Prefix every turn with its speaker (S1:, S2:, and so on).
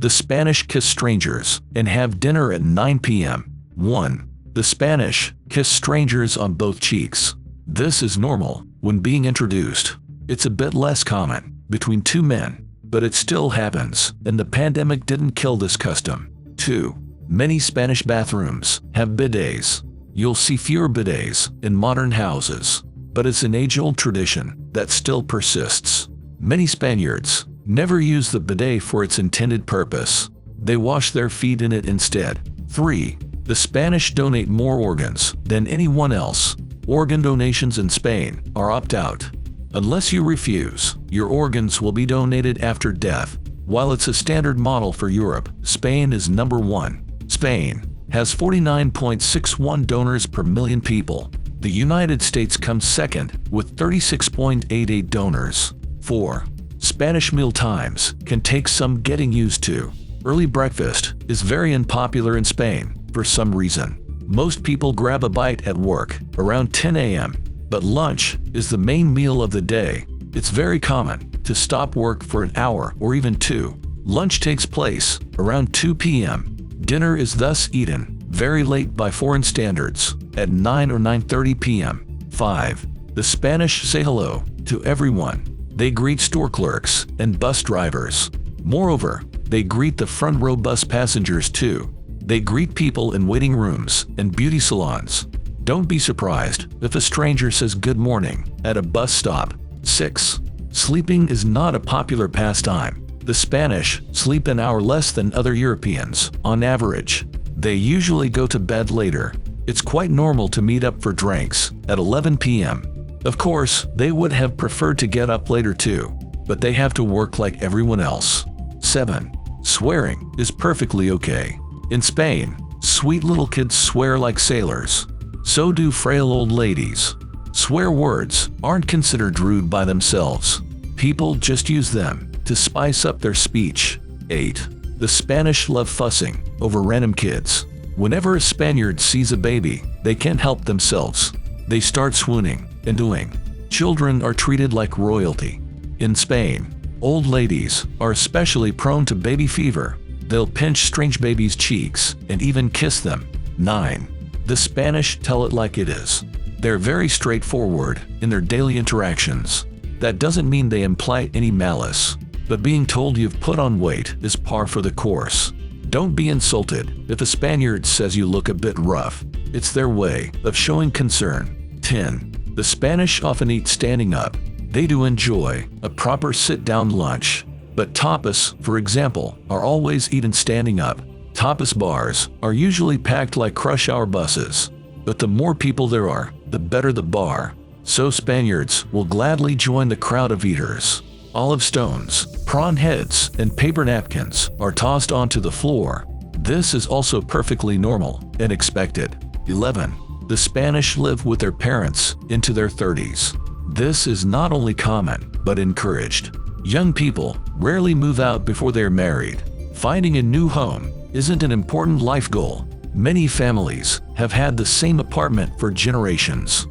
S1: The Spanish kiss strangers and have dinner at 9 p.m. 1. The Spanish kiss strangers on both cheeks. This is normal when being introduced. It's a bit less common between two men, but it still happens, and the pandemic didn't kill this custom. 2. Many Spanish bathrooms have bidets. You'll see fewer bidets in modern houses, but it's an age-old tradition that still persists. Many Spaniards never use the bidet for its intended purpose. They wash their feet in it instead. 3. The Spanish donate more organs than anyone else. Organ donations in Spain are opt-out. Unless you refuse, your organs will be donated after death. While it's a standard model for Europe, Spain is number 1. Spain has 49.61 donors per million people. The United States comes second with 36.88 donors. 4. Spanish meal times can take some getting used to. Early breakfast is very unpopular in Spain for some reason. Most people grab a bite at work around 10 a.m., but lunch is the main meal of the day. It's very common to stop work for an hour or even 2. Lunch takes place around 2 p.m. Dinner is thus eaten very late by foreign standards, at 9 or 9:30 p.m. 5. The Spanish say hello to everyone. They greet store clerks and bus drivers. Moreover, they greet the front row bus passengers too. They greet people in waiting rooms and beauty salons. Don't be surprised if a stranger says good morning at a bus stop. 6. Sleeping is not a popular pastime. The Spanish sleep an hour less than other Europeans, on average. They usually go to bed later. It's quite normal to meet up for drinks at 11 p.m. Of course, they would have preferred to get up later too, but they have to work like everyone else. 7. Swearing is perfectly okay. In Spain, sweet little kids swear like sailors. So do frail old ladies. Swear words aren't considered rude by themselves. People just use them to spice up their speech. 8. The Spanish love fussing over random kids. Whenever a Spaniard sees a baby, they can't help themselves. They start swooning and doing. Children are treated like royalty. In Spain, old ladies are especially prone to baby fever. They'll pinch strange babies' cheeks and even kiss them. 9. The Spanish tell it like it is. They're very straightforward in their daily interactions. That doesn't mean they imply any malice, but being told you've put on weight is par for the course. Don't be insulted if a Spaniard says you look a bit rough. It's their way of showing concern. 10. The Spanish often eat standing up. They do enjoy a proper sit-down lunch, but tapas, for example, are always eaten standing up. Tapas bars are usually packed like crush hour buses, but the more people there are, the better the bar. So Spaniards will gladly join the crowd of eaters. Olive stones, prawn heads, and paper napkins are tossed onto the floor. This is also perfectly normal and expected. 11. The Spanish live with their parents into their 30s. This is not only common, but encouraged. Young people rarely move out before they're married. Finding a new home isn't an important life goal. Many families have had the same apartment for generations.